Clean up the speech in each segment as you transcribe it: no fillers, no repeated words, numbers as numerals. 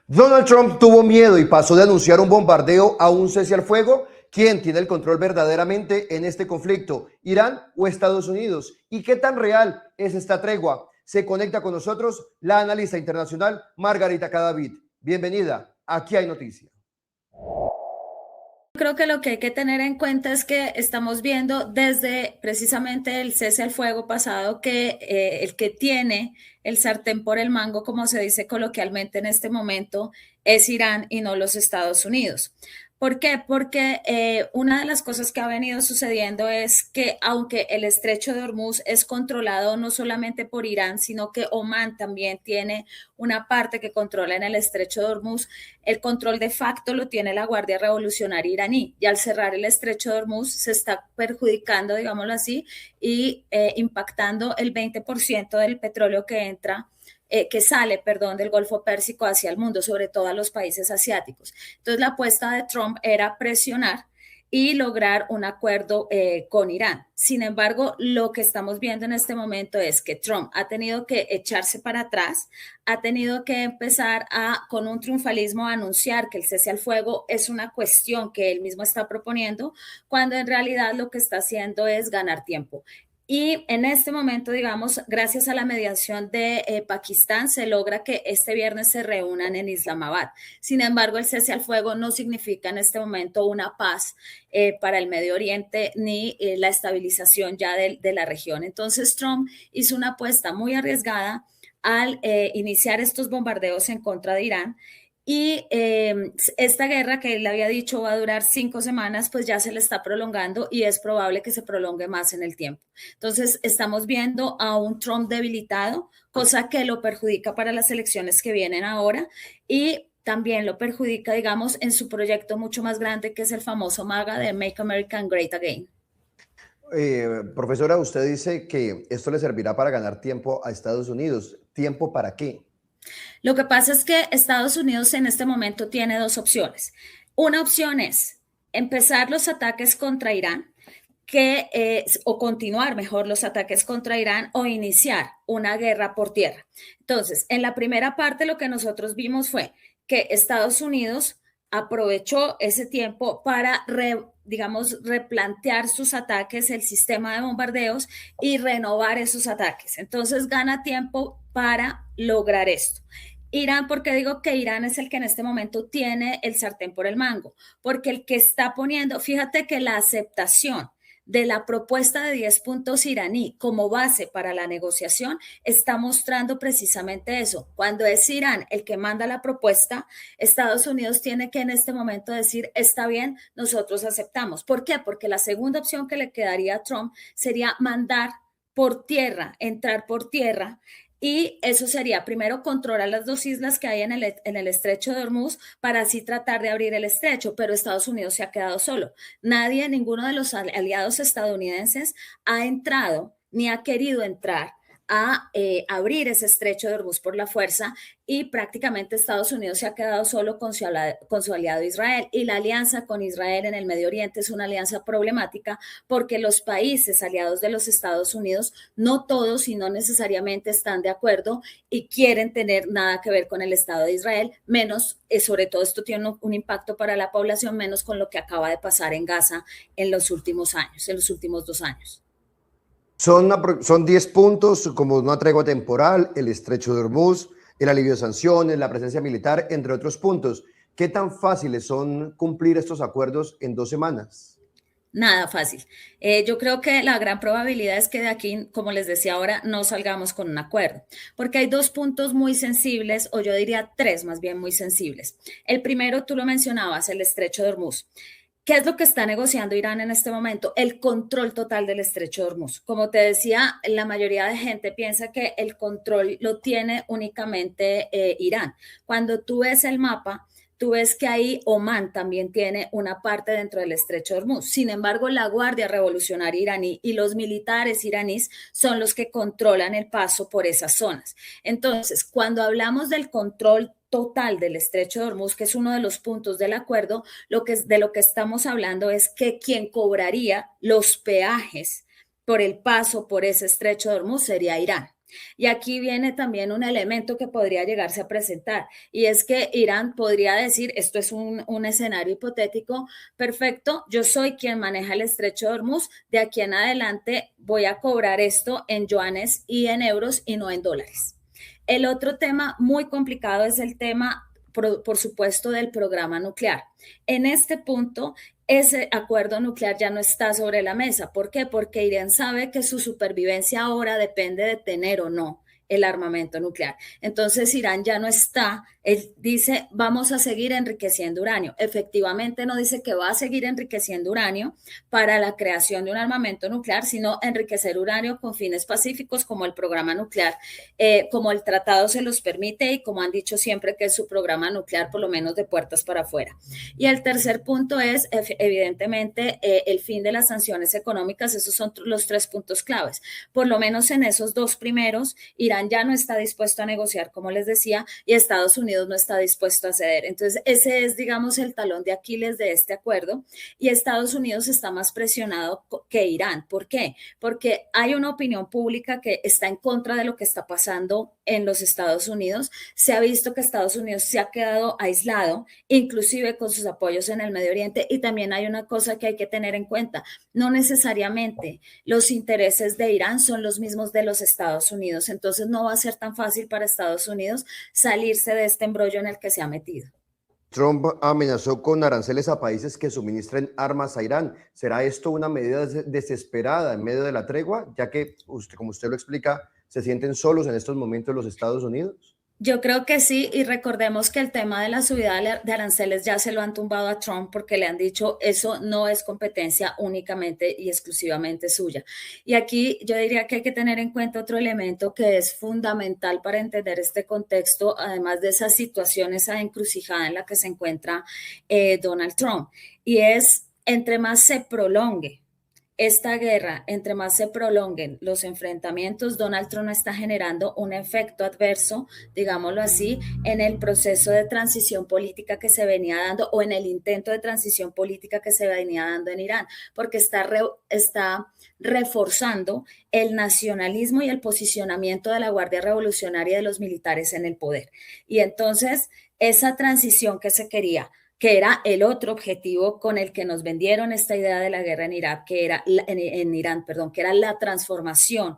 Donald Trump tuvo miedo y pasó de anunciar un bombardeo a un cese al fuego. ¿Quién tiene el control verdaderamente en este conflicto? ¿Irán o Estados Unidos? ¿Y qué tan real es esta tregua? Se conecta con nosotros la analista internacional Margarita Cadavid. Bienvenida, aquí hay noticia. Creo que lo que hay que tener en cuenta es que estamos viendo desde precisamente el cese al fuego pasado que el que tiene el sartén por el mango, como se dice coloquialmente en este momento, es Irán y no los Estados Unidos. ¿Por qué? Porque una de las cosas que ha venido sucediendo es que aunque el estrecho de Hormuz es controlado no solamente por Irán, sino que Omán también tiene una parte que controla en el estrecho de Hormuz, el control de facto lo tiene la Guardia Revolucionaria iraní y al cerrar el estrecho de Hormuz se está perjudicando, digámoslo así, y impactando el 20% del petróleo que sale, perdón, del Golfo Pérsico hacia el mundo, sobre todo a los países asiáticos. Entonces, la apuesta de Trump era presionar y lograr un acuerdo con Irán. Sin embargo, lo que estamos viendo en este momento es que Trump ha tenido que echarse para atrás, ha tenido que empezar con un triunfalismo a anunciar que el cese al fuego es una cuestión que él mismo está proponiendo, cuando en realidad lo que está haciendo es ganar tiempo. Y en este momento, digamos, gracias a la mediación de Pakistán, se logra que este viernes se reúnan en Islamabad. Sin embargo, el cese al fuego no significa en este momento una paz para el Medio Oriente ni la estabilización ya de la región. Entonces, Trump hizo una apuesta muy arriesgada al iniciar estos bombardeos en contra de Irán. Y esta guerra que él había dicho va a durar 5 semanas, pues ya se le está prolongando y es probable que se prolongue más en el tiempo. Entonces, estamos viendo a un Trump debilitado, cosa que lo perjudica para las elecciones que vienen ahora y también lo perjudica, digamos, en su proyecto mucho más grande, que es el famoso MAGA de Make America Great Again. Profesora, usted dice que esto le servirá para ganar tiempo a Estados Unidos. ¿Tiempo para qué? Lo que pasa es que Estados Unidos en este momento tiene dos opciones. Una opción es empezar los ataques contra Irán, o continuar mejor los ataques contra Irán o iniciar una guerra por tierra. Entonces, en la primera parte lo que nosotros vimos fue que Estados Unidos aprovechó ese tiempo para, digamos, replantear sus ataques, el sistema de bombardeos y renovar esos ataques. Entonces, gana tiempo para lograr esto. Irán, porque digo que Irán es el que en este momento tiene el sartén por el mango, porque el que está poniendo, fíjate que la aceptación de la propuesta de 10 puntos iraní como base para la negociación está mostrando precisamente eso. Cuando es Irán el que manda la propuesta, Estados Unidos tiene que en este momento decir, está bien, nosotros aceptamos. ¿Por qué? Porque la segunda opción que le quedaría a Trump sería mandar por tierra, entrar por tierra, y eso sería primero controlar las dos islas que hay en el estrecho de Hormuz para así tratar de abrir el estrecho, pero Estados Unidos se ha quedado solo. Nadie, ninguno de los aliados estadounidenses ha entrado ni ha querido entrar a abrir ese estrecho de Hormuz por la fuerza y prácticamente Estados Unidos se ha quedado solo con su aliado Israel y la alianza con Israel en el Medio Oriente es una alianza problemática porque los países aliados de los Estados Unidos, no todos y no necesariamente están de acuerdo y quieren tener nada que ver con el Estado de Israel, menos, sobre todo esto tiene un impacto para la población, menos con lo que acaba de pasar en Gaza en los últimos años, en los últimos 2 años. Son 10 puntos, como una tregua temporal, el estrecho de Hormuz, el alivio de sanciones, la presencia militar, entre otros puntos. ¿Qué tan fáciles son cumplir estos acuerdos en 2 semanas? Nada fácil. Yo creo que la gran probabilidad es que de aquí, como les decía ahora, no salgamos con un acuerdo, porque hay dos puntos muy sensibles, o yo diría tres más bien muy sensibles. El primero, tú lo mencionabas, el estrecho de Hormuz. ¿Qué es lo que está negociando Irán en este momento? El control total del estrecho de Hormuz. Como te decía, la mayoría de gente piensa que el control lo tiene únicamente Irán. Cuando tú ves el mapa, tú ves que ahí Omán también tiene una parte dentro del estrecho de Hormuz. Sin embargo, la Guardia Revolucionaria iraní y los militares iraníes son los que controlan el paso por esas zonas. Entonces, cuando hablamos del control total del estrecho de Hormuz, que es uno de los puntos del acuerdo, de lo que estamos hablando es que quien cobraría los peajes por el paso por ese estrecho de Hormuz sería Irán. Y aquí viene también un elemento que podría llegarse a presentar, y es que Irán podría decir, esto es un escenario hipotético, perfecto, yo soy quien maneja el estrecho de Hormuz, de aquí en adelante voy a cobrar esto en yuanes y en euros y no en dólares. El otro tema muy complicado es el tema, por supuesto, del programa nuclear. En este punto, ese acuerdo nuclear ya no está sobre la mesa. ¿Por qué? Porque Irán sabe que su supervivencia ahora depende de tener o no el armamento nuclear. Entonces Irán ya no está, él dice, vamos a seguir enriqueciendo uranio. Efectivamente no dice que va a seguir enriqueciendo uranio para la creación de un armamento nuclear, sino enriquecer uranio con fines pacíficos como el programa nuclear, como el tratado se los permite y como han dicho siempre que es su programa nuclear por lo menos de puertas para afuera. Y el tercer punto es, evidentemente, el fin de las sanciones económicas. Esos son los tres puntos claves. Por lo menos en esos dos primeros, Irán ya no está dispuesto a negociar, como les decía, y Estados Unidos no está dispuesto a ceder. Entonces, ese es, digamos, el talón de Aquiles de este acuerdo. Y Estados Unidos está más presionado que Irán. ¿Por qué? Porque hay una opinión pública que está en contra de lo que está pasando en los Estados Unidos. Se ha visto que Estados Unidos se ha quedado aislado, inclusive con sus apoyos en el Medio Oriente. Y también hay una cosa que hay que tener en cuenta. No necesariamente los intereses de Irán son los mismos de los Estados Unidos. Entonces no va a ser tan fácil para Estados Unidos salirse de este embrollo en el que se ha metido. Trump amenazó con aranceles a países que suministren armas a Irán. ¿Será esto una medida desesperada en medio de la tregua, ya que, como usted lo explica, se sienten solos en estos momentos los Estados Unidos? Yo creo que sí, y recordemos que el tema de la subida de aranceles ya se lo han tumbado a Trump porque le han dicho eso no es competencia únicamente y exclusivamente suya. Y aquí yo diría que hay que tener en cuenta otro elemento que es fundamental para entender este contexto, además de esa situación, esa encrucijada en la que se encuentra Donald Trump, y es entre más se prolongue esta guerra, entre más se prolonguen los enfrentamientos, Donald Trump está generando un efecto adverso, digámoslo así, en el proceso de transición política que se venía dando o en el intento de transición política que se venía dando en Irán, porque está reforzando el nacionalismo y el posicionamiento de la Guardia Revolucionaria y de los militares en el poder. Y entonces, esa transición que se quería, que era el otro objetivo con el que nos vendieron esta idea de la guerra en Irak, que era en Irán, perdón, que era la transformación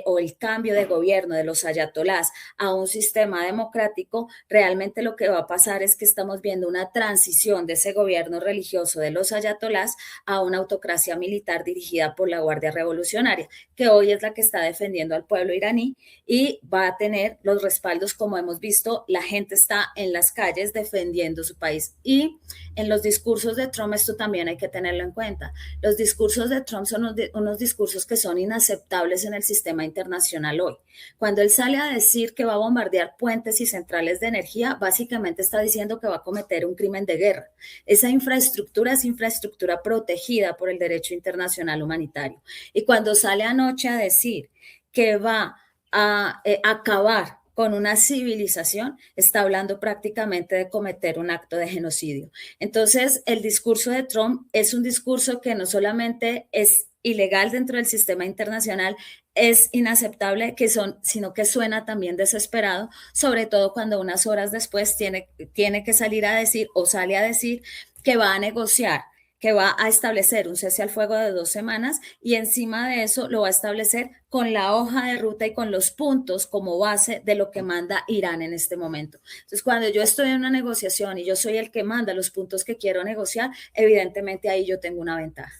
o el cambio de gobierno de los ayatolás a un sistema democrático. Realmente lo que va a pasar es que estamos viendo una transición de ese gobierno religioso de los ayatolás a una autocracia militar dirigida por la Guardia Revolucionaria, que hoy es la que está defendiendo al pueblo iraní y va a tener los respaldos, como hemos visto, la gente está en las calles defendiendo su país. Y en los discursos de Trump esto también hay que tenerlo en cuenta. Los discursos de Trump son unos discursos que son inaceptables en el sistema internacional hoy. Cuando él sale a decir que va a bombardear puentes y centrales de energía, básicamente está diciendo que va a cometer un crimen de guerra. Esa infraestructura es infraestructura protegida por el derecho internacional humanitario. Y cuando sale anoche a decir que va a acabar con una civilización, está hablando prácticamente de cometer un acto de genocidio. Entonces, el discurso de Trump es un discurso que no solamente es ilegal dentro del sistema internacional, es inaceptable, sino que suena también desesperado, sobre todo cuando unas horas después tiene que salir a decir o sale a decir que va a negociar, que va a establecer un cese al fuego de 2 semanas y encima de eso lo va a establecer con la hoja de ruta y con los puntos como base de lo que manda Irán en este momento. Entonces, cuando yo estoy en una negociación y yo soy el que manda los puntos que quiero negociar, evidentemente ahí yo tengo una ventaja.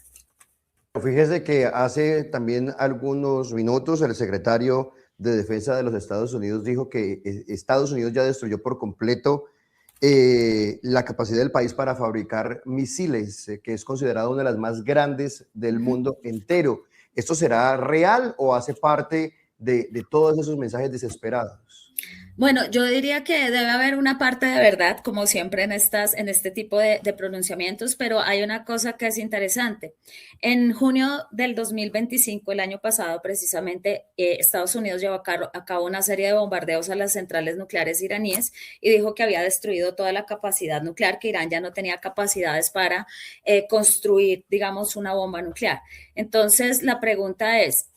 Fíjese que hace también algunos minutos el secretario de Defensa de los Estados Unidos dijo que Estados Unidos ya destruyó por completo la capacidad del país para fabricar misiles, que es considerado una de las más grandes del mundo entero. ¿Esto será real o hace parte de todos esos mensajes desesperados? Bueno, yo diría que debe haber una parte de verdad, como siempre en este tipo de pronunciamientos, pero hay una cosa que es interesante. En junio del 2025, el año pasado, precisamente, Estados Unidos llevó a cabo una serie de bombardeos a las centrales nucleares iraníes y dijo que había destruido toda la capacidad nuclear, que Irán ya no tenía capacidades para construir, digamos, una bomba nuclear. Entonces, la pregunta es,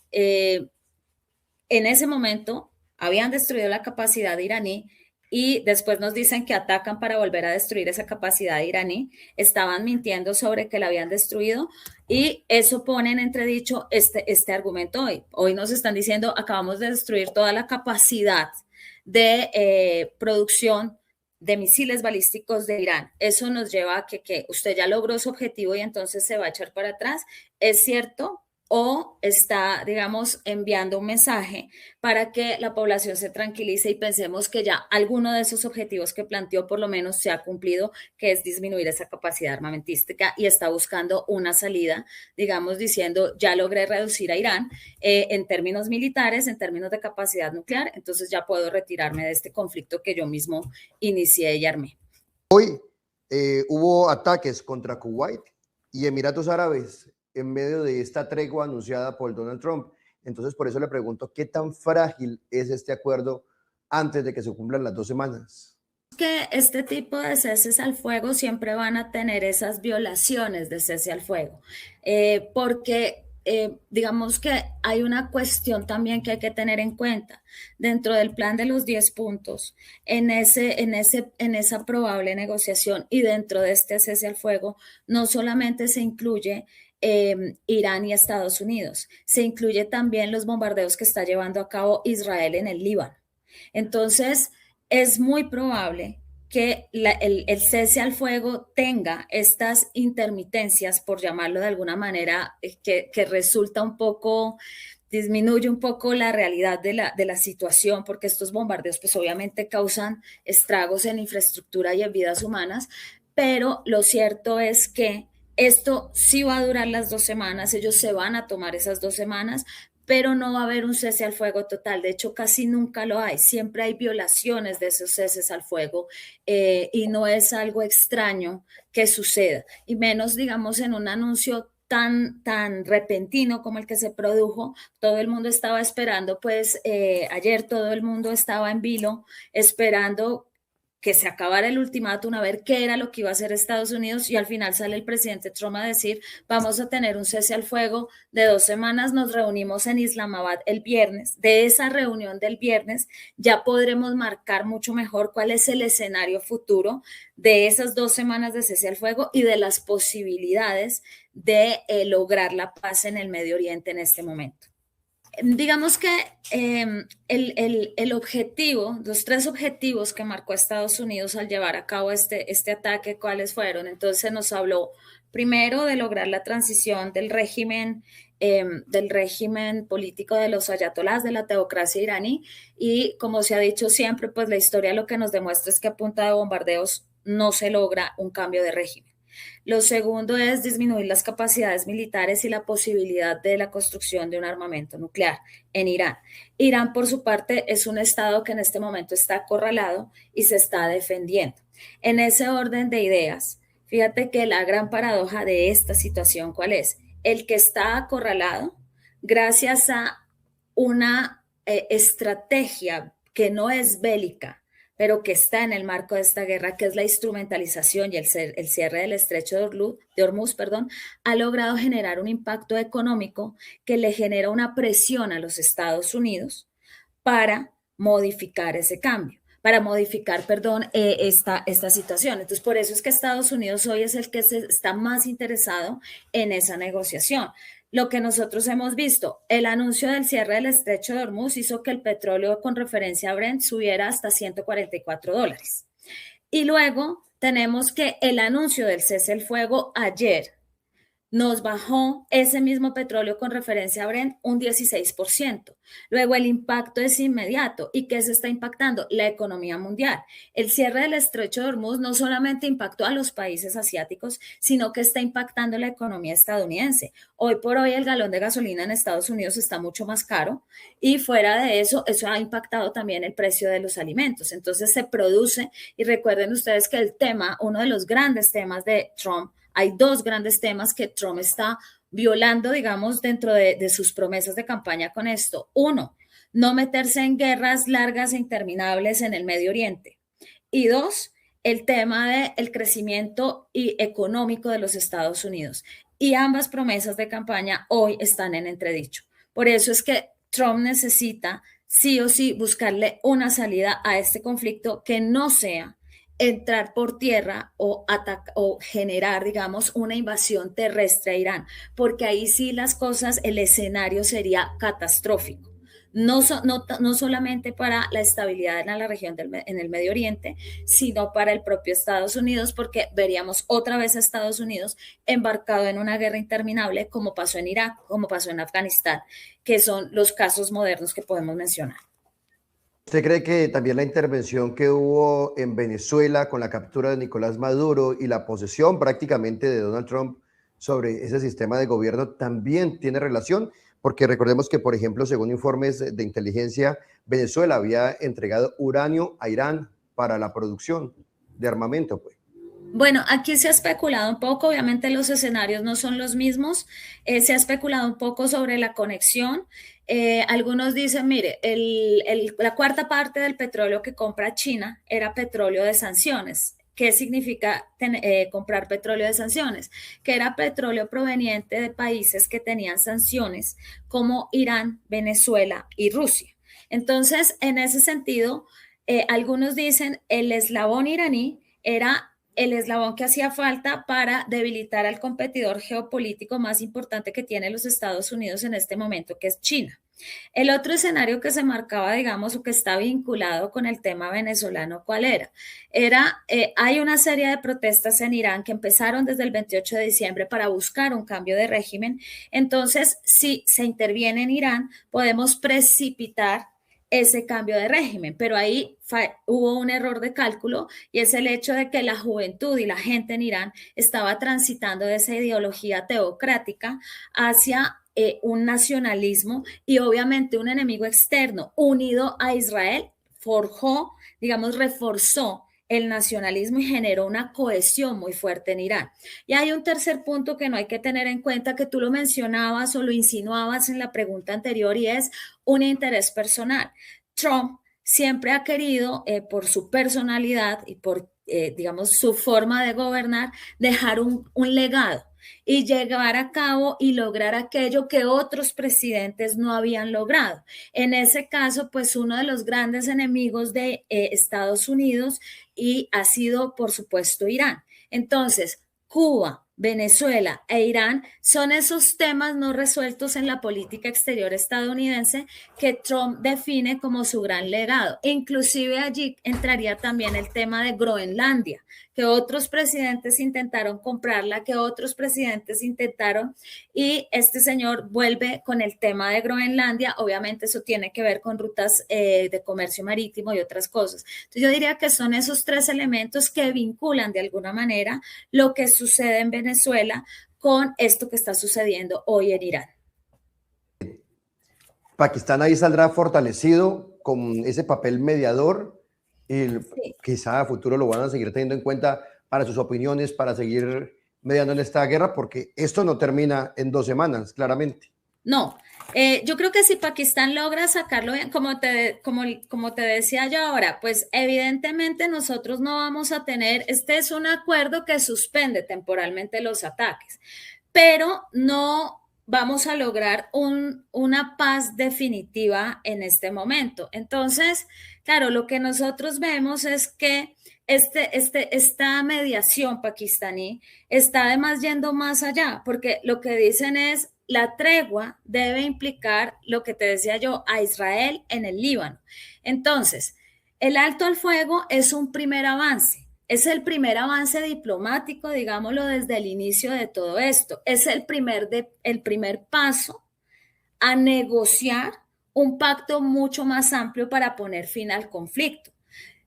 en ese momento habían destruido la capacidad iraní y después nos dicen que atacan para volver a destruir esa capacidad iraní. Estaban mintiendo sobre que la habían destruido y eso pone en entredicho este argumento hoy. Hoy nos están diciendo acabamos de destruir toda la capacidad de producción de misiles balísticos de Irán. Eso nos lleva a que usted ya logró su objetivo y entonces se va a echar para atrás. ¿Es cierto? O está, digamos, enviando un mensaje para que la población se tranquilice y pensemos que ya alguno de esos objetivos que planteó por lo menos se ha cumplido, que es disminuir esa capacidad armamentística y está buscando una salida, digamos, diciendo ya logré reducir a Irán en términos militares, en términos de capacidad nuclear, entonces ya puedo retirarme de este conflicto que yo mismo inicié y armé. Hoy hubo ataques contra Kuwait y Emiratos Árabes en medio de esta tregua anunciada por Donald Trump. Entonces, por eso le pregunto, ¿qué tan frágil es este acuerdo antes de que se cumplan las 2 semanas? Que este tipo de ceses al fuego siempre van a tener esas violaciones de cese al fuego, porque digamos que hay una cuestión también que hay que tener en cuenta dentro del plan de los 10 puntos, en esa probable negociación y dentro de este cese al fuego, no solamente se incluye Irán y Estados Unidos, se incluye también los bombardeos que está llevando a cabo Israel en el Líbano. Entonces, es muy probable que el cese al fuego tenga estas intermitencias, por llamarlo de alguna manera, que resulta un poco, disminuye un poco la realidad de la situación, porque estos bombardeos pues obviamente causan estragos en infraestructura y en vidas humanas, pero lo cierto es que esto sí va a durar las 2 semanas, ellos se van a tomar esas 2 semanas, pero no va a haber un cese al fuego total. De hecho, casi nunca lo hay. Siempre hay violaciones de esos ceses al fuego y no es algo extraño que suceda. Y menos, digamos, en un anuncio tan repentino como el que se produjo. Todo el mundo estaba esperando, pues ayer todo el mundo estaba en vilo esperando que se acabara el ultimátum, a ver qué era lo que iba a hacer Estados Unidos y al final sale el presidente Trump a decir, vamos a tener un cese al fuego de 2 semanas, nos reunimos en Islamabad el viernes. De esa reunión del viernes ya podremos marcar mucho mejor cuál es el escenario futuro de esas 2 semanas de cese al fuego y de las posibilidades de lograr la paz en el Medio Oriente en este momento. Digamos que el objetivo, los 3 objetivos que marcó Estados Unidos al llevar a cabo este ataque, ¿cuáles fueron? Entonces nos habló primero de lograr la transición del régimen político de los ayatolás, de la teocracia iraní, y como se ha dicho siempre, pues la historia lo que nos demuestra es que a punta de bombardeos no se logra un cambio de régimen. Lo segundo es disminuir las capacidades militares y la posibilidad de la construcción de un armamento nuclear en Irán. Irán, por su parte, es un estado que en este momento está acorralado y se está defendiendo. En ese orden de ideas, fíjate que la gran paradoja de esta situación, ¿cuál es? El que está acorralado, gracias a una estrategia que no es bélica, pero que está en el marco de esta guerra, que es la instrumentalización y el cierre del estrecho de Hormuz, ha logrado generar un impacto económico que le genera una presión a los Estados Unidos para modificar ese cambio, para modificar, esta situación. Entonces, por eso es que Estados Unidos hoy es el que está más interesado en esa negociación. Lo que nosotros hemos visto, el anuncio del cierre del estrecho de Hormuz hizo que el petróleo con referencia a Brent subiera hasta $144. Y luego tenemos que el anuncio del cese al fuego ayer nos bajó ese mismo petróleo con referencia a Brent un 16%. Luego el impacto es inmediato. ¿Y qué se está impactando? La economía mundial. El cierre del estrecho de Hormuz no solamente impactó a los países asiáticos, sino que está impactando la economía estadounidense. Hoy por hoy el galón de gasolina en Estados Unidos está mucho más caro y fuera de eso, eso ha impactado también el precio de los alimentos. Entonces se produce, y recuerden ustedes que el tema, uno de los grandes temas de Trump, hay 2 grandes temas que Trump está violando, digamos, dentro de sus promesas de campaña con esto. 1, no meterse en guerras largas e interminables en el Medio Oriente. Y 2, el tema del crecimiento económico de los Estados Unidos. Y ambas promesas de campaña hoy están en entredicho. Por eso es que Trump necesita sí o sí buscarle una salida a este conflicto que no sea entrar por tierra o generar, digamos, una invasión terrestre a Irán, porque ahí sí las cosas, el escenario sería catastrófico. No solamente para la estabilidad en la región en el Medio Oriente, sino para el propio Estados Unidos, porque veríamos otra vez a Estados Unidos embarcado en una guerra interminable, como pasó en Irak, como pasó en Afganistán, que son los casos modernos que podemos mencionar. ¿Usted cree que también la intervención que hubo en Venezuela con la captura de Nicolás Maduro y la posesión prácticamente de Donald Trump sobre ese sistema de gobierno también tiene relación? Porque recordemos que, por ejemplo, según informes de inteligencia, Venezuela había entregado uranio a Irán para la producción de armamento, pues. Bueno, aquí se ha especulado un poco, obviamente los escenarios no son los mismos, se ha especulado un poco sobre la conexión. Algunos dicen, mire, la cuarta parte del petróleo que compra China era petróleo de sanciones. ¿Qué significa comprar petróleo de sanciones? Que era petróleo proveniente de países que tenían sanciones como Irán, Venezuela y Rusia. Entonces, en ese sentido, algunos dicen el eslabón iraní era el eslabón que hacía falta para debilitar al competidor geopolítico más importante que tiene los Estados Unidos en este momento, que es China. El otro escenario que se marcaba, digamos, o que está vinculado con el tema venezolano, ¿cuál era? Hay una serie de protestas en Irán que empezaron desde el 28 de diciembre para buscar un cambio de régimen. Entonces, si se interviene en Irán, podemos precipitar ese cambio de régimen, pero ahí hubo un error de cálculo y es el hecho de que la juventud y la gente en Irán estaba transitando de esa ideología teocrática hacia un nacionalismo y obviamente un enemigo externo unido a Israel forjó, digamos, reforzó el nacionalismo y generó una cohesión muy fuerte en Irán. Y hay un tercer punto que no hay que tener en cuenta, que tú lo mencionabas o lo insinuabas en la pregunta anterior, y es un interés personal. Trump siempre ha querido, por su personalidad y por, digamos, su forma de gobernar, dejar un legado y llevar a cabo y lograr aquello que otros presidentes no habían logrado. En ese caso, pues uno de los grandes enemigos de Estados Unidos y ha sido, por supuesto, Irán. Entonces, Cuba, Venezuela e Irán son esos temas no resueltos en la política exterior estadounidense que Trump define como su gran legado. Inclusive allí entraría también el tema de Groenlandia, que otros presidentes intentaron comprarla, que otros presidentes intentaron, y este señor vuelve con el tema de Groenlandia. Obviamente eso tiene que ver con rutas de comercio marítimo y otras cosas. Entonces yo diría que son esos tres elementos que vinculan de alguna manera lo que sucede en Venezuela con esto que está sucediendo hoy en Irán. Pakistán ahí saldrá fortalecido con ese papel mediador y sí, quizá a futuro lo van a seguir teniendo en cuenta para sus opiniones, para seguir mediando en esta guerra, porque esto no termina en 2 semanas, claramente. No, yo creo que si Pakistán logra sacarlo bien, como te decía yo ahora, pues evidentemente nosotros no vamos a tener, este es un acuerdo que suspende temporalmente los ataques, pero no vamos a lograr una paz definitiva en este momento. Entonces, claro, lo que nosotros vemos es que esta mediación pakistaní está además yendo más allá, porque lo que dicen es la tregua debe implicar lo que te decía yo, a Israel en el Líbano. Entonces, el alto al fuego es un primer avance. Es el primer avance diplomático, digámoslo, desde el inicio de todo esto. Es el primer paso a negociar un pacto mucho más amplio para poner fin al conflicto.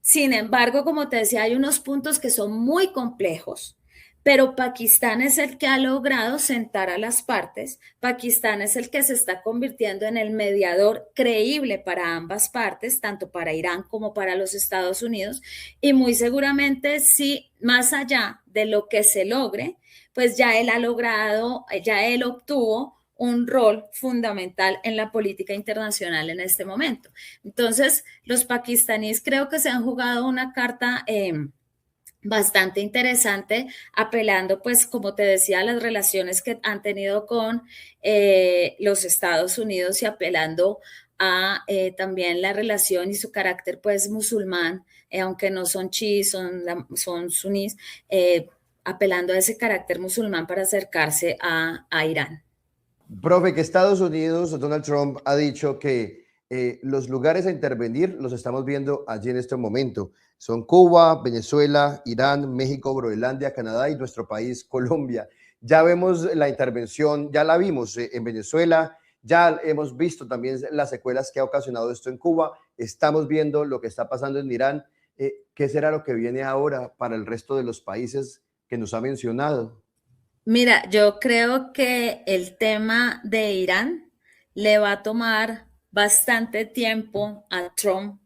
Sin embargo, como te decía, hay unos puntos que son muy complejos, pero Pakistán es el que ha logrado sentar a las partes. Pakistán es el que se está convirtiendo en el mediador creíble para ambas partes, tanto para Irán como para los Estados Unidos. Y muy seguramente, si más allá de lo que se logre, pues ya él ha logrado, ya él obtuvo un rol fundamental en la política internacional en este momento. Entonces, los pakistaníes creo que se han jugado una carta bastante interesante, apelando, pues, como te decía, a las relaciones que han tenido con los Estados Unidos y apelando a también la relación y su carácter, pues, musulmán, aunque no son chiíes, son sunís, apelando a ese carácter musulmán para acercarse a Irán. Profe, que Estados Unidos, Donald Trump ha dicho que los lugares a intervenir los estamos viendo allí en este momento. Son Cuba, Venezuela, Irán, México, Groenlandia, Canadá y nuestro país, Colombia. Ya vemos la intervención, ya la vimos en Venezuela, ya hemos visto también las secuelas que ha ocasionado esto en Cuba, estamos viendo lo que está pasando en Irán. ¿Qué será lo que viene ahora para el resto de los países que nos ha mencionado? Mira, yo creo que el tema de Irán le va a tomar bastante tiempo a Trump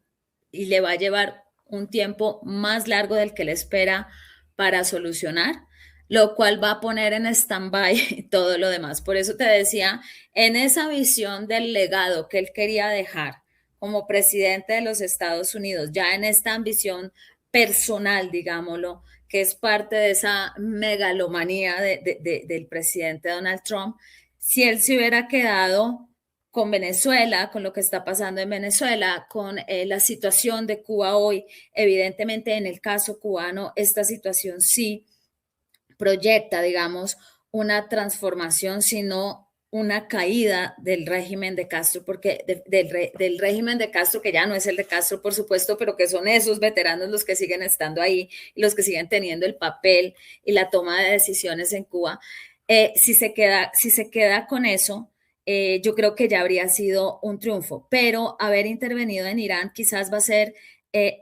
y le va a llevar un tiempo más largo del que le espera para solucionar, lo cual va a poner en stand-by todo lo demás. Por eso te decía, en esa visión del legado que él quería dejar como presidente de los Estados Unidos, ya en esta ambición personal, digámoslo, que es parte de esa megalomanía del presidente Donald Trump, si él se hubiera quedado con Venezuela, con lo que está pasando en Venezuela, con la situación de Cuba hoy, evidentemente en el caso cubano, esta situación sí proyecta, digamos, una transformación, sino una caída del régimen de Castro, porque del régimen de Castro, que ya no es el de Castro, por supuesto, pero que son esos veteranos los que siguen estando ahí y los que siguen teniendo el papel y la toma de decisiones en Cuba. Si se queda con eso, yo creo que ya habría sido un triunfo, pero haber intervenido en Irán quizás va a ser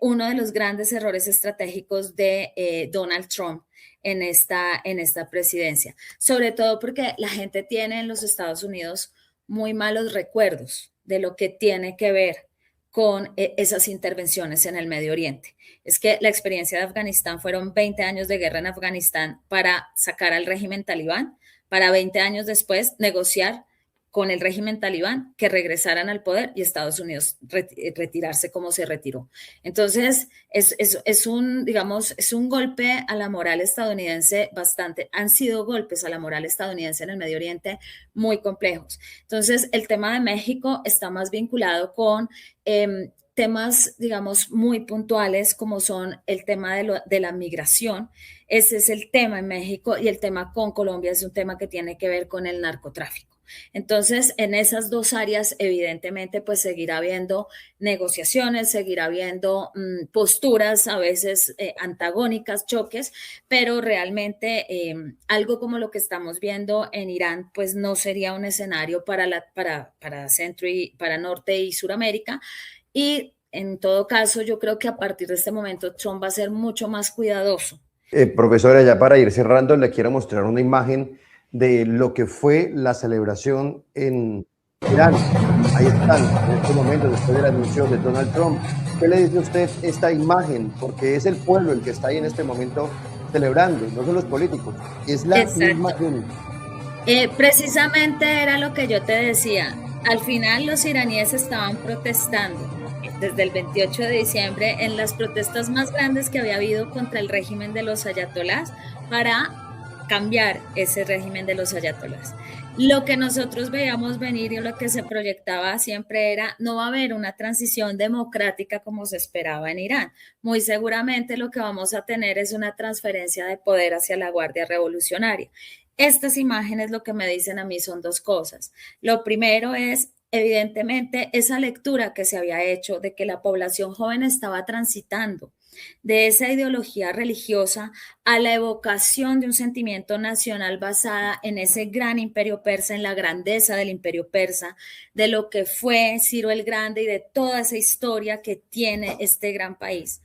uno de los grandes errores estratégicos de Donald Trump en esta presidencia, sobre todo porque la gente tiene en los Estados Unidos muy malos recuerdos de lo que tiene que ver con esas intervenciones en el Medio Oriente. Es que la experiencia de Afganistán fueron 20 años de guerra en Afganistán para sacar al régimen talibán, para 20 años después negociar con el régimen talibán que regresaran al poder y Estados Unidos retirarse como se retiró. Entonces, digamos, es un golpe a la moral estadounidense bastante, han sido golpes a la moral estadounidense en el Medio Oriente muy complejos. Entonces, el tema de México está más vinculado con temas, digamos, muy puntuales como son el tema de la migración. Ese es el tema en México y el tema con Colombia es un tema que tiene que ver con el narcotráfico. Entonces, en esas dos áreas, evidentemente, pues seguirá habiendo negociaciones, seguirá habiendo posturas a veces antagónicas, choques, pero realmente algo como lo que estamos viendo en Irán, pues no sería un escenario para Centro y para Norte y Suramérica. Y en todo caso, yo creo que a partir de este momento Trump va a ser mucho más cuidadoso. Profesora, ya para ir cerrando, le quiero mostrar una imagen de lo que fue la celebración en Irán. Ahí están, en este momento, después del anuncio de Donald Trump. ¿Qué le dice a usted esta imagen? Porque es el pueblo el que está ahí en este momento celebrando, no son los políticos, es la misma Exacto. gente. Precisamente era lo que yo te decía. Al final los iraníes estaban protestando desde el 28 de diciembre en las protestas más grandes que había habido contra el régimen de los ayatolás para cambiar ese régimen de los ayatolás. Lo que nosotros veíamos venir y lo que se proyectaba siempre era, no va a haber una transición democrática como se esperaba en Irán. Muy seguramente lo que vamos a tener es una transferencia de poder hacia la Guardia Revolucionaria. Estas imágenes lo que me dicen a mí son dos cosas. Lo primero es, evidentemente, esa lectura que se había hecho de que la población joven estaba transitando de esa ideología religiosa a la evocación de un sentimiento nacional basada en ese gran imperio persa, en la grandeza del imperio persa, de lo que fue Ciro el Grande y de toda esa historia que tiene este gran país.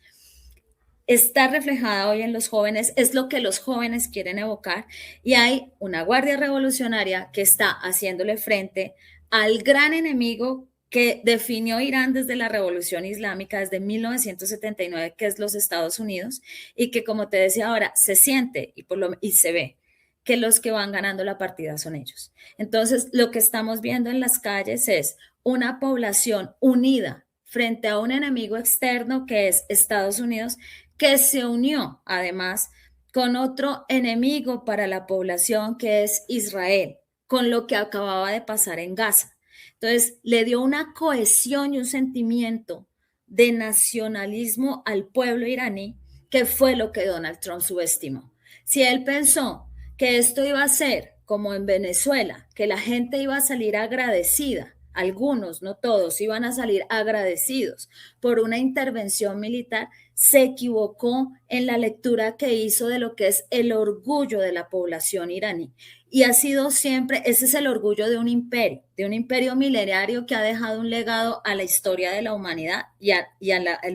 Está reflejada hoy en los jóvenes, es lo que los jóvenes quieren evocar y hay una guardia revolucionaria que está haciéndole frente al gran enemigo que definió Irán desde la Revolución Islámica, desde 1979, que es los Estados Unidos, y que, como te decía ahora, se siente y se ve que los que van ganando la partida son ellos. Entonces, lo que estamos viendo en las calles es una población unida frente a un enemigo externo que es Estados Unidos, que se unió además con otro enemigo para la población que es Israel, con lo que acababa de pasar en Gaza. Entonces, le dio una cohesión y un sentimiento de nacionalismo al pueblo iraní, que fue lo que Donald Trump subestimó. Si él pensó que esto iba a ser como en Venezuela, que la gente iba a salir agradecida, algunos, no todos, iban a salir agradecidos por una intervención militar, se equivocó en la lectura que hizo de lo que es el orgullo de la población iraní. Y ha sido siempre, ese es el orgullo de un imperio milenario que ha dejado un legado a la historia de la humanidad y a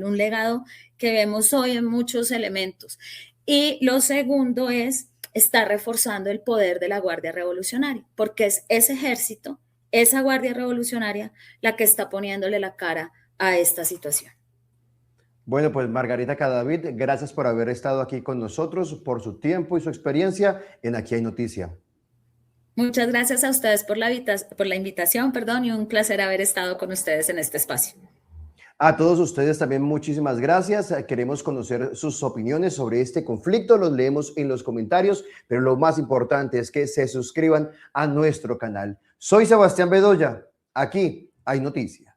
un legado que vemos hoy en muchos elementos. Y lo segundo es, está reforzando el poder de la Guardia Revolucionaria, porque es ese ejército, esa Guardia Revolucionaria, la que está poniéndole la cara a esta situación. Bueno, pues Margarita Cadavid, gracias por haber estado aquí con nosotros, por su tiempo y su experiencia en Aquí hay Noticia. Muchas gracias a ustedes por la invitación, y un placer haber estado con ustedes en este espacio. A todos ustedes también muchísimas gracias. Queremos conocer sus opiniones sobre este conflicto. Los leemos en los comentarios, pero lo más importante es que se suscriban a nuestro canal. Soy Sebastián Bedoya. Aquí hay Noticia.